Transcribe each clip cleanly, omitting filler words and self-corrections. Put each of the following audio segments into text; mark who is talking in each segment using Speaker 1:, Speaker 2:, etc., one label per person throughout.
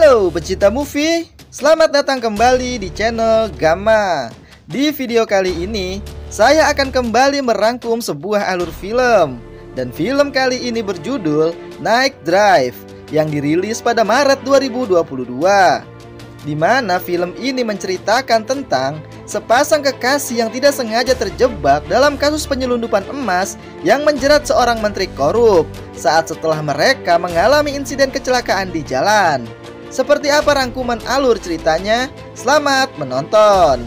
Speaker 1: Halo pecinta movie, selamat datang kembali di channel Gamma. Di video kali ini, saya akan kembali merangkum sebuah alur film. Dan film kali ini berjudul Night Drive yang dirilis pada Maret 2022. Di mana film ini menceritakan tentang sepasang kekasih yang tidak sengaja terjebak dalam kasus penyelundupan emas yang menjerat seorang menteri korup saat setelah mereka mengalami insiden kecelakaan di jalan. Seperti apa rangkuman alur ceritanya? Selamat menonton!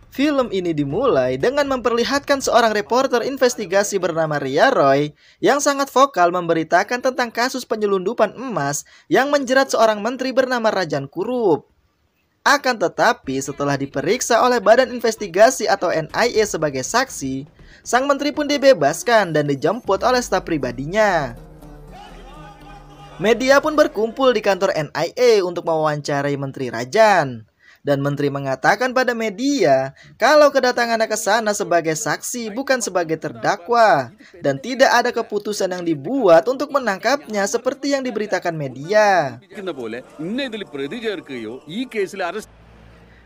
Speaker 1: Film ini dimulai dengan memperlihatkan seorang reporter investigasi bernama Ria Roy yang sangat vokal memberitakan tentang kasus penyelundupan emas yang menjerat seorang menteri bernama Rajan Kurup. Akan tetapi setelah diperiksa oleh Badan Investigasi atau NIA sebagai saksi, sang menteri pun dibebaskan dan dijemput oleh staf pribadinya. Media pun berkumpul di kantor NIA untuk mewawancarai Menteri Rajan. Dan menteri mengatakan pada media kalau kedatangannya ke sana sebagai saksi bukan sebagai terdakwa dan tidak ada keputusan yang dibuat untuk menangkapnya seperti yang diberitakan media.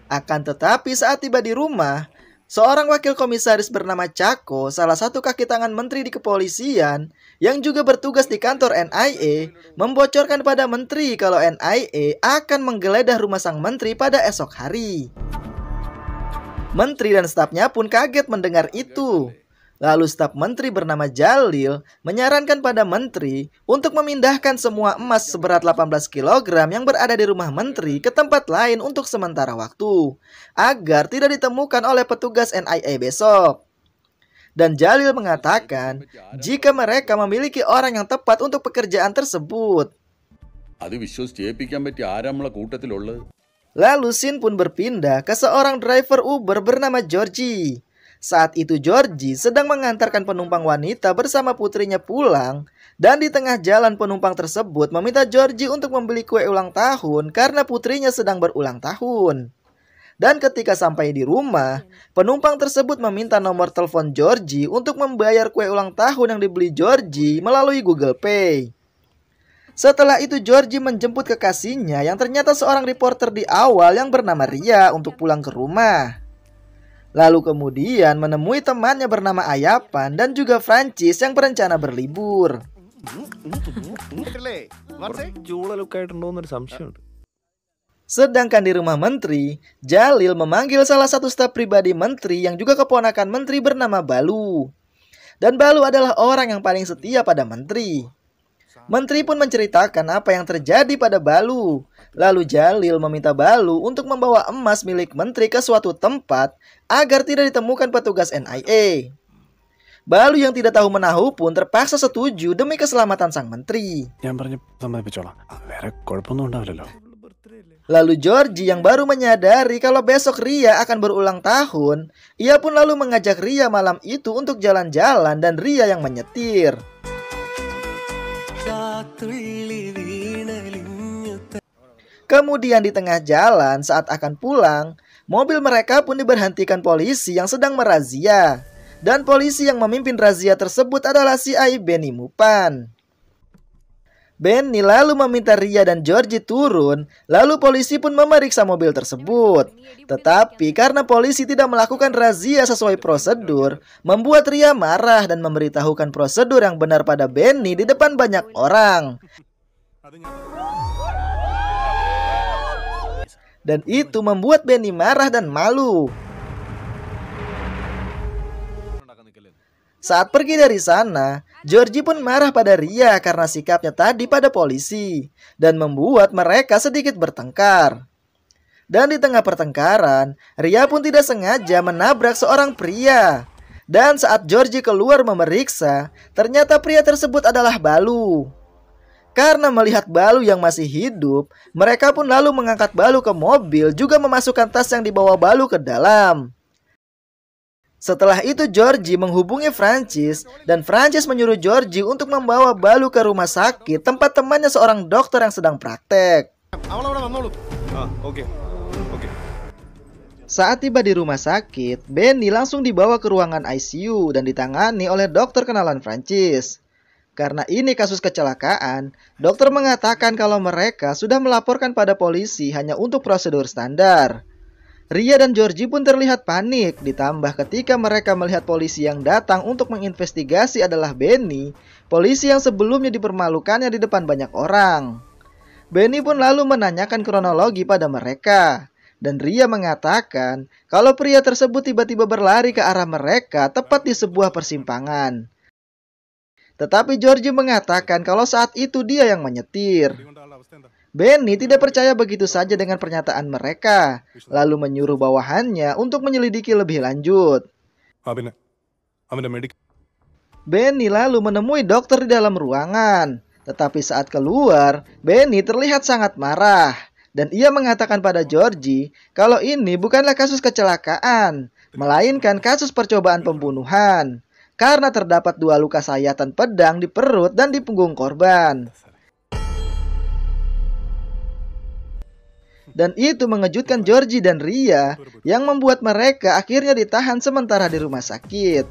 Speaker 1: Akan tetapi saat tiba di rumah, seorang wakil komisaris bernama Cako, salah satu kaki tangan menteri di kepolisian yang juga bertugas di kantor NIA, membocorkan pada menteri kalau NIA akan menggeledah rumah sang menteri pada esok hari. Menteri dan stafnya pun kaget mendengar itu. Lalu staf menteri bernama Jalil menyarankan pada menteri untuk memindahkan semua emas seberat 18 kg yang berada di rumah menteri ke tempat lain untuk sementara waktu, agar tidak ditemukan oleh petugas NIA besok. Dan Jalil mengatakan jika mereka memiliki orang yang tepat untuk pekerjaan tersebut. Lalu scene pun berpindah ke seorang driver Uber bernama Georgie. Saat itu Georgie sedang mengantarkan penumpang wanita bersama putrinya pulang. Dan di tengah jalan penumpang tersebut meminta Georgie untuk membeli kue ulang tahun karena putrinya sedang berulang tahun. Dan ketika sampai di rumah, penumpang tersebut meminta nomor telepon Georgie untuk membayar kue ulang tahun yang dibeli Georgie melalui Google Pay. Setelah itu Georgie menjemput kekasihnya yang ternyata seorang reporter di awal yang bernama Ria untuk pulang ke rumah. Lalu kemudian menemui temannya bernama Ayapan dan juga Francis yang berencana berlibur. Sedangkan di rumah menteri, Jalil memanggil salah satu staf pribadi menteri yang juga keponakan menteri bernama Balu. Dan Balu adalah orang yang paling setia pada menteri. Menteri pun menceritakan apa yang terjadi pada Balu. Lalu Jalil meminta Balu untuk membawa emas milik menteri ke suatu tempat agar tidak ditemukan petugas NIA. Balu yang tidak tahu menahu pun terpaksa setuju demi keselamatan sang menteri. Lalu Georgie yang baru menyadari kalau besok Ria akan berulang tahun, ia pun lalu mengajak Ria malam itu untuk jalan-jalan dan Ria yang menyetir. Kemudian di tengah jalan saat akan pulang, mobil mereka pun diberhentikan polisi yang sedang merazia. Dan polisi yang memimpin razia tersebut adalah CI Benny Mupan. Benny lalu meminta Ria dan Georgie turun, lalu polisi pun memeriksa mobil tersebut. Tetapi karena polisi tidak melakukan razia sesuai prosedur, membuat Ria marah dan memberitahukan prosedur yang benar pada Benny di depan banyak orang. Dan itu membuat Benny marah dan malu. Saat pergi dari sana, Georgie pun marah pada Ria karena sikapnya tadi pada polisi dan membuat mereka sedikit bertengkar. Dan di tengah pertengkaran, Ria pun tidak sengaja menabrak seorang pria. Dan saat Georgie keluar memeriksa, ternyata pria tersebut adalah Balu. Karena melihat Balu yang masih hidup, mereka pun lalu mengangkat Balu ke mobil juga memasukkan tas yang dibawa Balu ke dalam. Setelah itu Georgie menghubungi Francis dan Francis menyuruh Georgie untuk membawa Balu ke rumah sakit tempat temannya seorang dokter yang sedang praktek. Saat tiba di rumah sakit, Benny langsung dibawa ke ruangan ICU dan ditangani oleh dokter kenalan Francis. Karena ini kasus kecelakaan, dokter mengatakan kalau mereka sudah melaporkan pada polisi hanya untuk prosedur standar. Ria dan Georgie pun terlihat panik, ditambah ketika mereka melihat polisi yang datang untuk menginvestigasi adalah Benny, polisi yang sebelumnya dipermalukannya di depan banyak orang. Benny pun lalu menanyakan kronologi pada mereka, dan Ria mengatakan kalau pria tersebut tiba-tiba berlari ke arah mereka tepat di sebuah persimpangan. Tetapi Georgie mengatakan kalau saat itu dia yang menyetir. Benny tidak percaya begitu saja dengan pernyataan mereka, lalu menyuruh bawahannya untuk menyelidiki lebih lanjut. Benny lalu menemui dokter di dalam ruangan, tetapi saat keluar, Benny terlihat sangat marah, dan ia mengatakan pada Georgie kalau ini bukanlah kasus kecelakaan, melainkan kasus percobaan pembunuhan, karena terdapat 2 luka sayatan pedang di perut dan di punggung korban. Dan itu mengejutkan Georgie dan Ria yang membuat mereka akhirnya ditahan sementara di rumah sakit.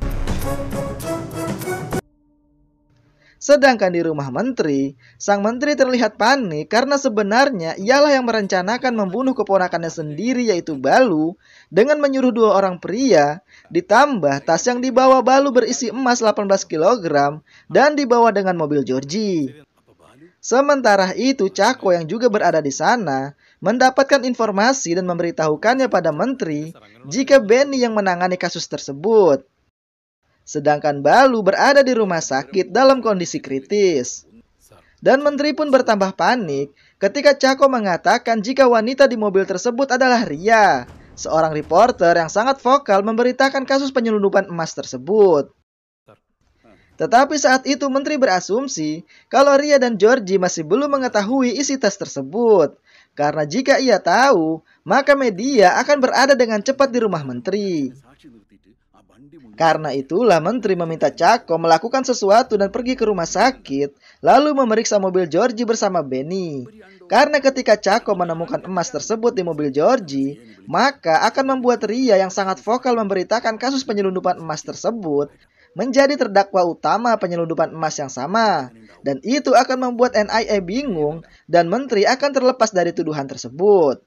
Speaker 1: Sedangkan di rumah menteri, sang menteri terlihat panik karena sebenarnya ialah yang merencanakan membunuh keponakannya sendiri yaitu Balu dengan menyuruh 2 orang pria, ditambah tas yang dibawa Balu berisi emas 18 kg dan dibawa dengan mobil Georgie. Sementara itu, Chako yang juga berada di sana mendapatkan informasi dan memberitahukannya pada menteri jika Benny yang menangani kasus tersebut. Sedangkan Balu berada di rumah sakit dalam kondisi kritis. Dan menteri pun bertambah panik ketika Chako mengatakan jika wanita di mobil tersebut adalah Ria, seorang reporter yang sangat vokal memberitakan kasus penyelundupan emas tersebut. Tetapi saat itu menteri berasumsi kalau Ria dan Georgie masih belum mengetahui isi tas tersebut. Karena jika ia tahu, maka media akan berada dengan cepat di rumah menteri. Karena itulah menteri meminta Chako melakukan sesuatu dan pergi ke rumah sakit, lalu memeriksa mobil Georgie bersama Benny. Karena ketika Chako menemukan emas tersebut di mobil Georgie, maka akan membuat Ria yang sangat vokal memberitakan kasus penyelundupan emas tersebut menjadi terdakwa utama penyelundupan emas yang sama. Dan itu akan membuat NIA bingung dan menteri akan terlepas dari tuduhan tersebut.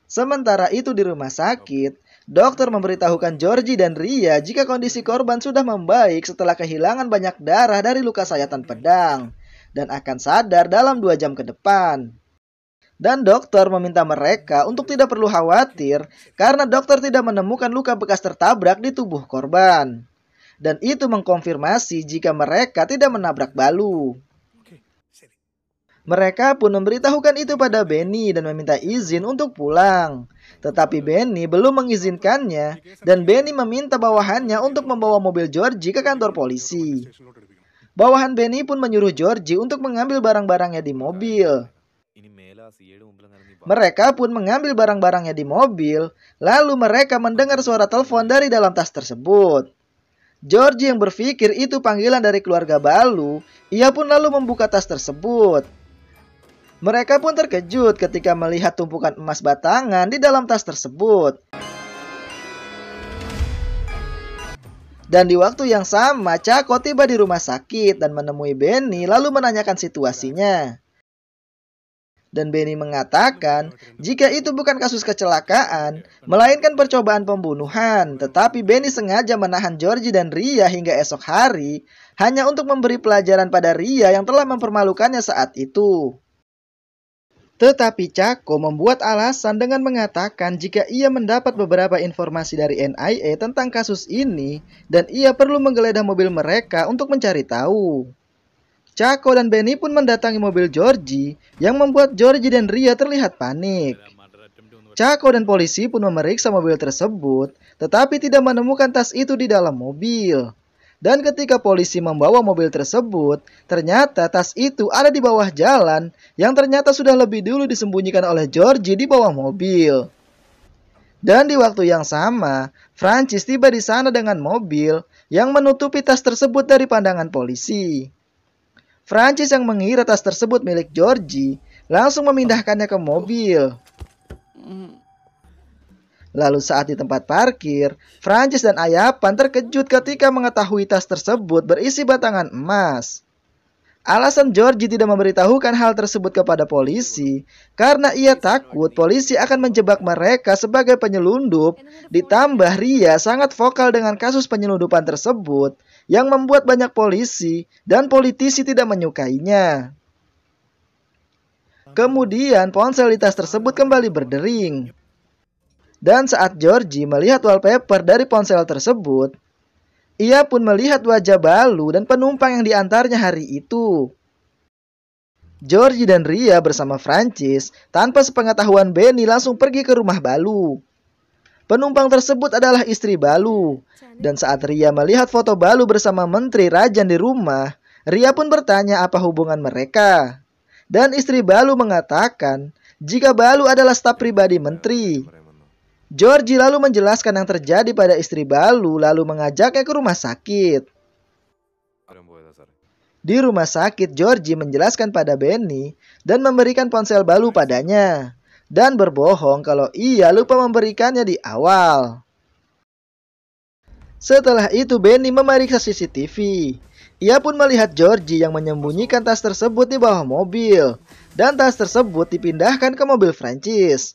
Speaker 1: Sementara itu di rumah sakit, dokter memberitahukan Georgie dan Ria jika kondisi korban sudah membaik setelah kehilangan banyak darah dari luka sayatan pedang dan akan sadar dalam 2 jam ke depan. Dan dokter meminta mereka untuk tidak perlu khawatir karena dokter tidak menemukan luka bekas tertabrak di tubuh korban. Dan itu mengkonfirmasi jika mereka tidak menabrak Balu. Mereka pun memberitahukan itu pada Benny dan meminta izin untuk pulang. Tetapi Benny belum mengizinkannya dan Benny meminta bawahannya untuk membawa mobil Georgie ke kantor polisi. Bawahan Benny pun menyuruh Georgie untuk mengambil barang-barangnya di mobil. Mereka pun mengambil barang-barangnya di mobil, lalu mereka mendengar suara telepon dari dalam tas tersebut. Georgie yang berpikir itu panggilan dari keluarga Balu, ia pun lalu membuka tas tersebut. Mereka pun terkejut ketika melihat tumpukan emas batangan di dalam tas tersebut. Dan di waktu yang sama, Chako tiba di rumah sakit dan menemui Benny lalu menanyakan situasinya. Dan Benny mengatakan jika itu bukan kasus kecelakaan, melainkan percobaan pembunuhan. Tetapi Benny sengaja menahan Georgie dan Ria hingga esok hari, hanya untuk memberi pelajaran pada Ria yang telah mempermalukannya saat itu. Tetapi Chako membuat alasan dengan mengatakan jika ia mendapat beberapa informasi dari NIA tentang kasus ini, dan ia perlu menggeledah mobil mereka untuk mencari tahu. Chako dan Benny pun mendatangi mobil Georgie yang membuat Georgie dan Ria terlihat panik. Chako dan polisi pun memeriksa mobil tersebut, tetapi tidak menemukan tas itu di dalam mobil. Dan ketika polisi membawa mobil tersebut, ternyata tas itu ada di bawah jalan yang ternyata sudah lebih dulu disembunyikan oleh Georgie di bawah mobil. Dan di waktu yang sama, Francis tiba di sana dengan mobil yang menutupi tas tersebut dari pandangan polisi. Francis yang mengira tas tersebut milik Georgie langsung memindahkannya ke mobil. Lalu saat di tempat parkir, Francis dan Ayapan terkejut ketika mengetahui tas tersebut berisi batangan emas. Alasan Georgie tidak memberitahukan hal tersebut kepada polisi karena ia takut polisi akan menjebak mereka sebagai penyelundup. Ditambah Ria sangat vokal dengan kasus penyelundupan tersebut yang membuat banyak polisi dan politisi tidak menyukainya. Kemudian ponsel di tas tersebut kembali berdering. Dan saat Georgie melihat wallpaper dari ponsel tersebut, ia pun melihat wajah Balu dan penumpang yang diantarnya hari itu. Georgie dan Ria bersama Francis tanpa sepengetahuan Benny langsung pergi ke rumah Balu. Penumpang tersebut adalah istri Balu. Dan saat Ria melihat foto Balu bersama Menteri Rajan di rumah, Ria pun bertanya apa hubungan mereka. Dan istri Balu mengatakan jika Balu adalah staf pribadi menteri. Georgie lalu menjelaskan yang terjadi pada istri Balu lalu mengajaknya ke rumah sakit. Di rumah sakit, Georgie menjelaskan pada Benny dan memberikan ponsel Balu padanya. Dan berbohong kalau ia lupa memberikannya di awal. Setelah itu Benny memeriksa CCTV. Ia pun melihat Georgie yang menyembunyikan tas tersebut di bawah mobil. Dan tas tersebut dipindahkan ke mobil Francis.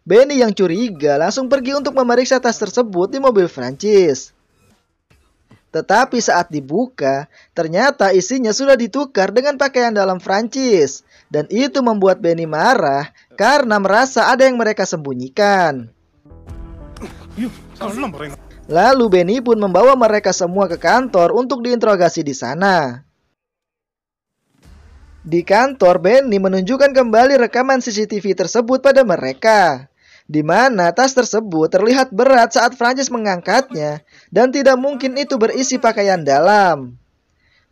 Speaker 1: Benny yang curiga langsung pergi untuk memeriksa tas tersebut di mobil Francis. Tetapi saat dibuka, ternyata isinya sudah ditukar dengan pakaian dalam Francis. Dan itu membuat Benny marah karena merasa ada yang mereka sembunyikan. Lalu Benny pun membawa mereka semua ke kantor untuk diinterogasi di sana. Di kantor, Benny menunjukkan kembali rekaman CCTV tersebut pada mereka, di mana tas tersebut terlihat berat saat Francis mengangkatnya dan tidak mungkin itu berisi pakaian dalam.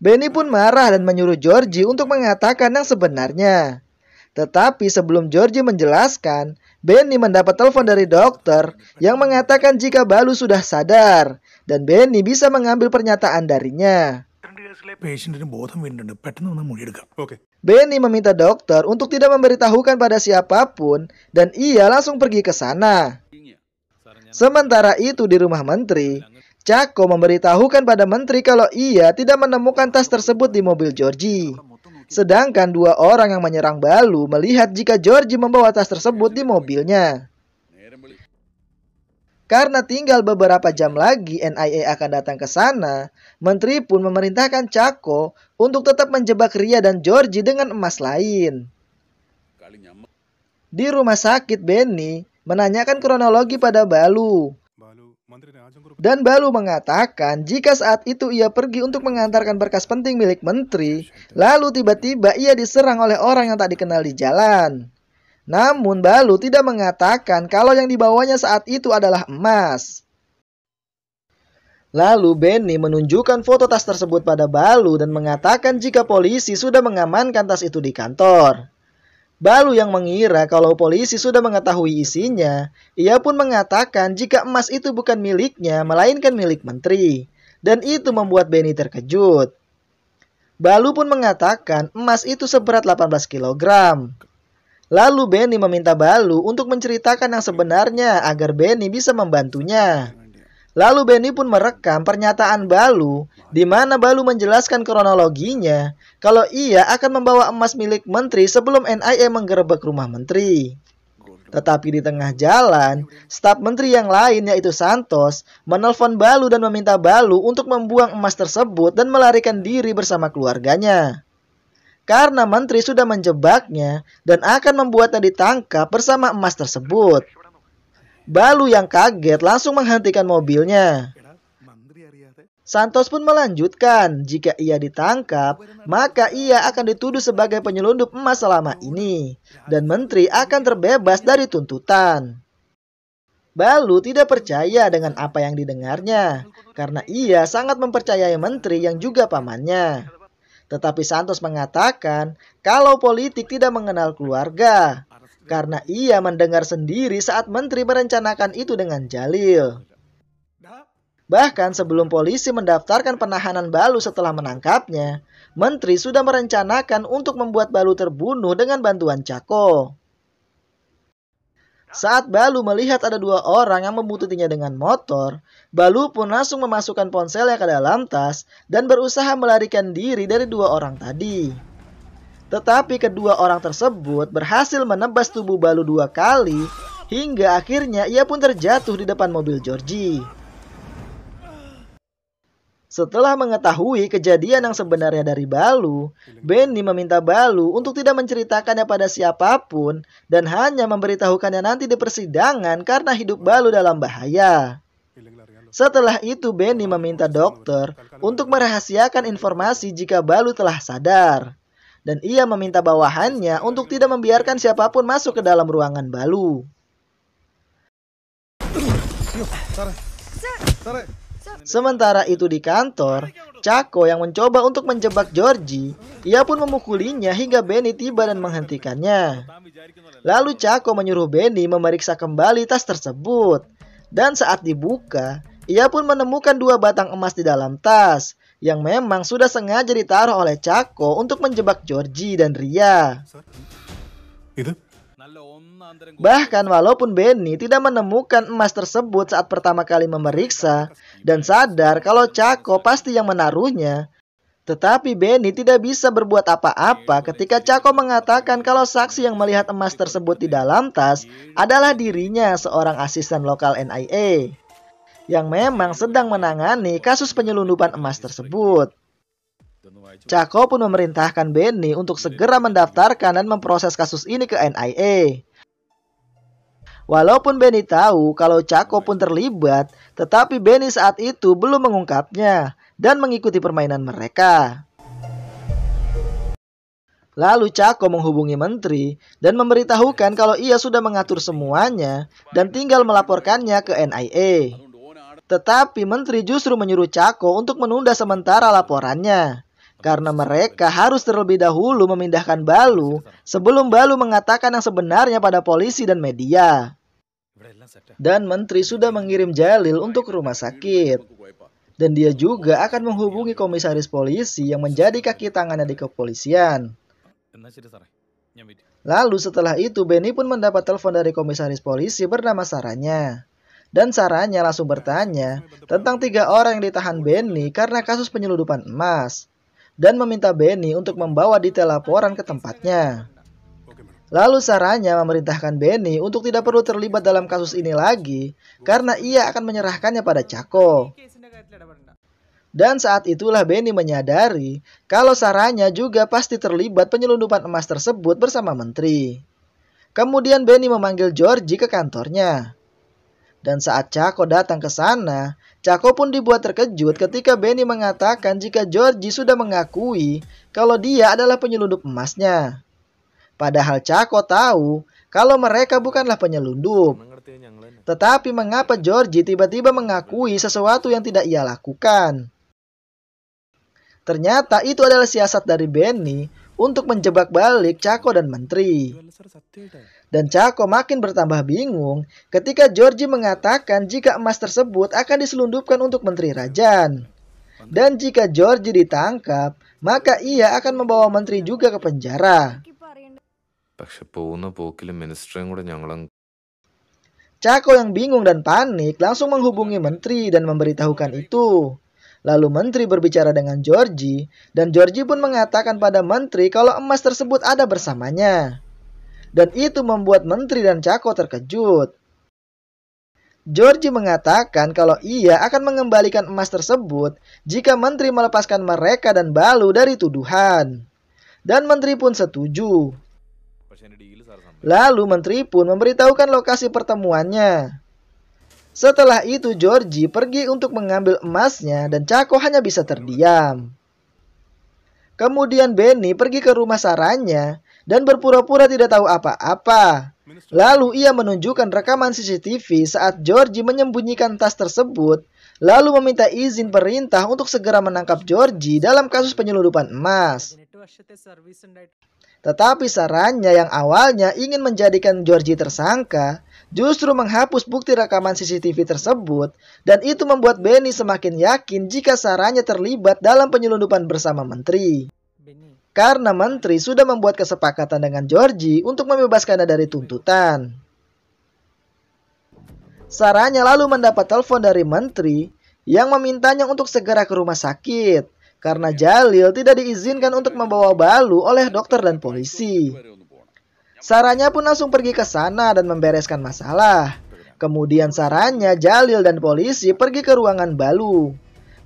Speaker 1: Benny pun marah dan menyuruh Georgie untuk mengatakan yang sebenarnya. Tetapi sebelum Georgie menjelaskan, Benny mendapat telepon dari dokter yang mengatakan jika Balu sudah sadar dan Benny bisa mengambil pernyataan darinya. Benny meminta dokter untuk tidak memberitahukan pada siapapun dan ia langsung pergi ke sana. Sementara itu di rumah menteri, Chaco memberitahukan pada menteri kalau ia tidak menemukan tas tersebut di mobil Georgie. Sedangkan dua orang yang menyerang Balu melihat jika Georgie membawa tas tersebut di mobilnya. Karena tinggal beberapa jam lagi NIA akan datang ke sana, menteri pun memerintahkan Chaco untuk tetap menjebak Ria dan Georgie dengan emas lain. Di rumah sakit, Benny menanyakan kronologi pada Balu. Dan Balu mengatakan jika saat itu ia pergi untuk mengantarkan berkas penting milik menteri, lalu tiba-tiba ia diserang oleh orang yang tak dikenal di jalan. Namun Balu tidak mengatakan kalau yang dibawanya saat itu adalah emas. Lalu Benny menunjukkan foto tas tersebut pada Balu dan mengatakan jika polisi sudah mengamankan tas itu di kantor. Balu yang mengira kalau polisi sudah mengetahui isinya, ia pun mengatakan jika emas itu bukan miliknya melainkan milik menteri. Dan itu membuat Benny terkejut. Balu pun mengatakan emas itu seberat 18 kg. Lalu Benny meminta Balu untuk menceritakan yang sebenarnya agar Benny bisa membantunya. Lalu Benny pun merekam pernyataan Balu, di mana Balu menjelaskan kronologinya kalau ia akan membawa emas milik menteri sebelum NIA menggerebek rumah menteri. Tetapi di tengah jalan, staf menteri yang lain yaitu Santos menelpon Balu dan meminta Balu untuk membuang emas tersebut dan melarikan diri bersama keluarganya. Karena menteri sudah menjebaknya dan akan membuatnya ditangkap bersama emas tersebut. Balu yang kaget langsung menghentikan mobilnya. Santos pun melanjutkan jika ia ditangkap, maka ia akan dituduh sebagai penyelundup emas selama ini. Dan menteri akan terbebas dari tuntutan. Balu tidak percaya dengan apa yang didengarnya, karena ia sangat mempercayai menteri yang juga pamannya. Tetapi Santos mengatakan kalau politik tidak mengenal keluarga, karena ia mendengar sendiri saat menteri merencanakan itu dengan Jalil. Bahkan sebelum polisi mendaftarkan penahanan Balu setelah menangkapnya, menteri sudah merencanakan untuk membuat Balu terbunuh dengan bantuan Chaco. Saat Balu melihat ada dua orang yang membuntutinya dengan motor, Balu pun langsung memasukkan ponselnya ke dalam tas dan berusaha melarikan diri dari dua orang tadi. Tetapi kedua orang tersebut berhasil menebas tubuh Balu 2 kali, hingga akhirnya ia pun terjatuh di depan mobil Georgie. Setelah mengetahui kejadian yang sebenarnya dari Balu, Benny meminta Balu untuk tidak menceritakannya pada siapapun dan hanya memberitahukannya nanti di persidangan karena hidup Balu dalam bahaya. Setelah itu Benny meminta dokter untuk merahasiakan informasi jika Balu telah sadar. Dan ia meminta bawahannya untuk tidak membiarkan siapapun masuk ke dalam ruangan Balu. Sementara itu di kantor, Chaco yang mencoba untuk menjebak Georgie, ia pun memukulinya hingga Benny tiba dan menghentikannya. Lalu Chaco menyuruh Benny memeriksa kembali tas tersebut. Dan saat dibuka, ia pun menemukan 2 batang emas di dalam tas, yang memang sudah sengaja ditaruh oleh Chaco untuk menjebak Georgie dan Ria. Bahkan walaupun Benny tidak menemukan emas tersebut saat pertama kali memeriksa dan sadar kalau Chaco pasti yang menaruhnya, tetapi Benny tidak bisa berbuat apa-apa ketika Chaco mengatakan kalau saksi yang melihat emas tersebut di dalam tas adalah dirinya, seorang asisten lokal NIA yang memang sedang menangani kasus penyelundupan emas tersebut. Chaco pun memerintahkan Benny untuk segera mendaftarkan dan memproses kasus ini ke NIA. Walaupun Benny tahu kalau Chaco pun terlibat, tetapi Benny saat itu belum mengungkapnya dan mengikuti permainan mereka. Lalu Chaco menghubungi menteri dan memberitahukan kalau ia sudah mengatur semuanya dan tinggal melaporkannya ke NIA. Tetapi menteri justru menyuruh Chaco untuk menunda sementara laporannya, karena mereka harus terlebih dahulu memindahkan Balu sebelum Balu mengatakan yang sebenarnya pada polisi dan media. Dan menteri sudah mengirim Jalil untuk rumah sakit. Dan dia juga akan menghubungi komisaris polisi yang menjadi kaki tangannya di kepolisian. Lalu setelah itu Benny pun mendapat telepon dari komisaris polisi bernama Saranya. Dan Saranya langsung bertanya tentang 3 orang yang ditahan Benny karena kasus penyelundupan emas. Dan meminta Benny untuk membawa detail laporan ke tempatnya. Lalu Saranya memerintahkan Benny untuk tidak perlu terlibat dalam kasus ini lagi karena ia akan menyerahkannya pada Chaco. Dan saat itulah Benny menyadari kalau Saranya juga pasti terlibat penyelundupan emas tersebut bersama menteri. Kemudian Benny memanggil Georgie ke kantornya. Dan saat Chaco datang ke sana, Chaco pun dibuat terkejut ketika Benny mengatakan jika Georgie sudah mengakui kalau dia adalah penyelundup emasnya. Padahal Chaco tahu kalau mereka bukanlah penyelundup. Tetapi mengapa Georgie tiba-tiba mengakui sesuatu yang tidak ia lakukan? Ternyata itu adalah siasat dari Benny untuk menjebak balik Chaco dan menteri. Dan Chaco makin bertambah bingung ketika Georgie mengatakan jika emas tersebut akan diselundupkan untuk Menteri Rajan. Dan jika Georgie ditangkap, maka ia akan membawa menteri juga ke penjara. Chaco yang bingung dan panik langsung menghubungi menteri dan memberitahukan itu. Lalu menteri berbicara dengan Georgie dan Georgie pun mengatakan pada menteri kalau emas tersebut ada bersamanya. Dan itu membuat menteri dan Chaco terkejut. Georgie mengatakan kalau ia akan mengembalikan emas tersebut jika menteri melepaskan mereka dan Balu dari tuduhan. Dan menteri pun setuju. Lalu menteri pun memberitahukan lokasi pertemuannya. Setelah itu Georgie pergi untuk mengambil emasnya dan Chaco hanya bisa terdiam. Kemudian Benny pergi ke rumah Saranya dan berpura-pura tidak tahu apa-apa. Lalu ia menunjukkan rekaman CCTV saat Georgie menyembunyikan tas tersebut, lalu meminta izin perintah untuk segera menangkap Georgie dalam kasus penyelundupan emas. Tetapi Saranya yang awalnya ingin menjadikan Georgie tersangka, justru menghapus bukti rekaman CCTV tersebut, dan itu membuat Benny semakin yakin jika Saranya terlibat dalam penyelundupan bersama menteri. Karena menteri sudah membuat kesepakatan dengan Georgie untuk membebaskannya dari tuntutan. Saranya lalu mendapat telepon dari menteri yang memintanya untuk segera ke rumah sakit karena Jalil tidak diizinkan untuk membawa Balu oleh dokter dan polisi. Saranya pun langsung pergi ke sana dan membereskan masalah. Kemudian saranya Jalil dan polisi pergi ke ruangan Balu.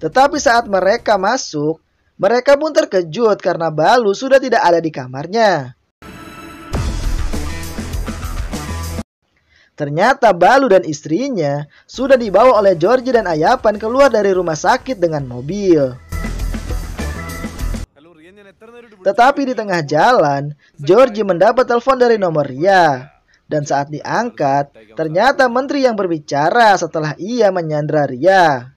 Speaker 1: Tetapi saat mereka masuk, mereka pun terkejut karena Balu sudah tidak ada di kamarnya. Ternyata Balu dan istrinya sudah dibawa oleh Georgie dan Ayapan keluar dari rumah sakit dengan mobil. Tetapi di tengah jalan, Georgie mendapat telepon dari nomor Ria. Dan saat diangkat, ternyata menteri yang berbicara setelah ia menyandra Ria.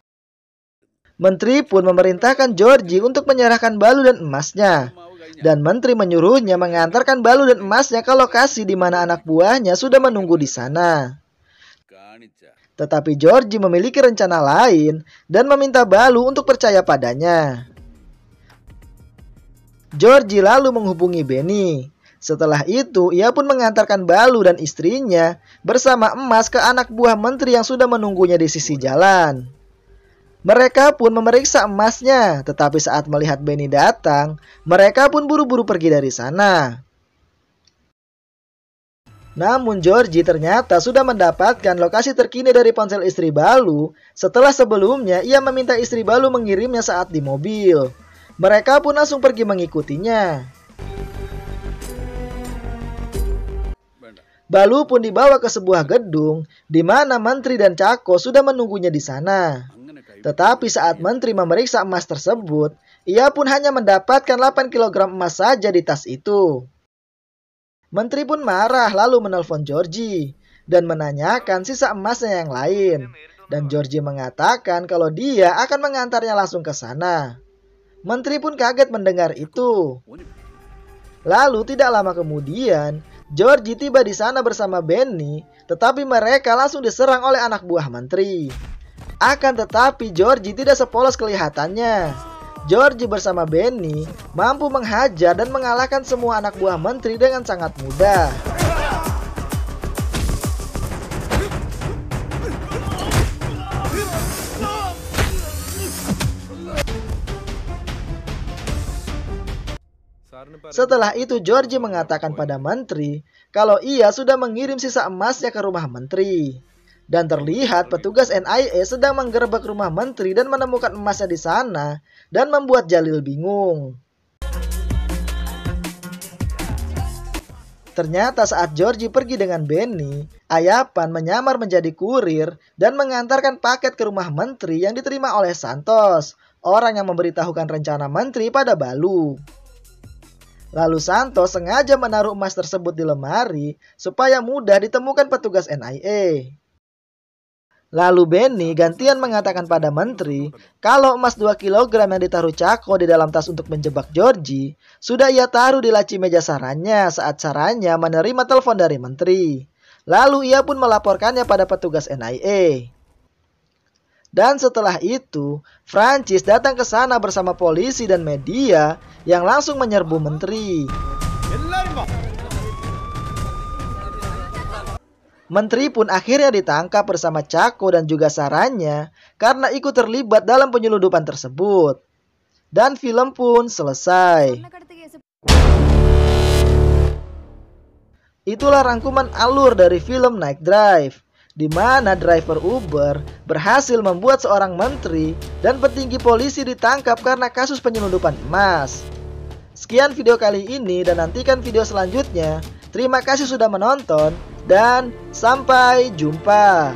Speaker 1: Menteri pun memerintahkan Georgie untuk menyerahkan Balu dan emasnya. Dan menteri menyuruhnya mengantarkan Balu dan emasnya ke lokasi di mana anak buahnya sudah menunggu di sana. Tetapi Georgie memiliki rencana lain dan meminta Balu untuk percaya padanya. Georgie lalu menghubungi Benny. Setelah itu, ia pun mengantarkan Balu dan istrinya bersama emas ke anak buah menteri yang sudah menunggunya di sisi jalan. Mereka pun memeriksa emasnya, tetapi saat melihat Benny datang, mereka pun buru-buru pergi dari sana. Namun Georgie ternyata sudah mendapatkan lokasi terkini dari ponsel istri Balu setelah sebelumnya ia meminta istri Balu mengirimnya saat di mobil. Mereka pun langsung pergi mengikutinya. Balu pun dibawa ke sebuah gedung di mana menteri dan Cako sudah menunggunya di sana. Tetapi saat menteri memeriksa emas tersebut, ia pun hanya mendapatkan 8 kg emas saja di tas itu. Menteri pun marah lalu menelpon Georgie dan menanyakan sisa emasnya yang lain. Dan Georgie mengatakan kalau dia akan mengantarnya langsung ke sana. Menteri pun kaget mendengar itu. Lalu tidak lama kemudian, Georgie tiba di sana bersama Benny, tetapi mereka langsung diserang oleh anak buah menteri. Akan tetapi Georgie tidak sepolos kelihatannya. Georgie bersama Benny mampu menghajar dan mengalahkan semua anak buah menteri dengan sangat mudah. Setelah itu Georgie mengatakan pada menteri kalau ia sudah mengirim sisa emasnya ke rumah menteri. Dan terlihat petugas NIA sedang menggerebek rumah menteri dan menemukan emasnya di sana dan membuat Jalil bingung. Ternyata saat Georgie pergi dengan Benny, Ayapan menyamar menjadi kurir dan mengantarkan paket ke rumah menteri yang diterima oleh Santos, orang yang memberitahukan rencana menteri pada Balu. Lalu Santos sengaja menaruh emas tersebut di lemari supaya mudah ditemukan petugas NIA. Lalu Benny gantian mengatakan pada menteri kalau emas 2 kg yang ditaruh Cako di dalam tas untuk menjebak Georgie sudah ia taruh di laci meja sarannya saat sarannya menerima telepon dari menteri. Lalu ia pun melaporkannya pada petugas NIA. Dan setelah itu, Francis datang ke sana bersama polisi dan media yang langsung menyerbu menteri. Menteri pun akhirnya ditangkap bersama Cako dan juga sarannya karena ikut terlibat dalam penyelundupan tersebut. Dan film pun selesai. Itulah rangkuman alur dari film Night Drive, di mana driver Uber berhasil membuat seorang menteri dan petinggi polisi ditangkap karena kasus penyelundupan emas. Sekian video kali ini dan nantikan video selanjutnya. Terima kasih sudah menonton dan sampai jumpa.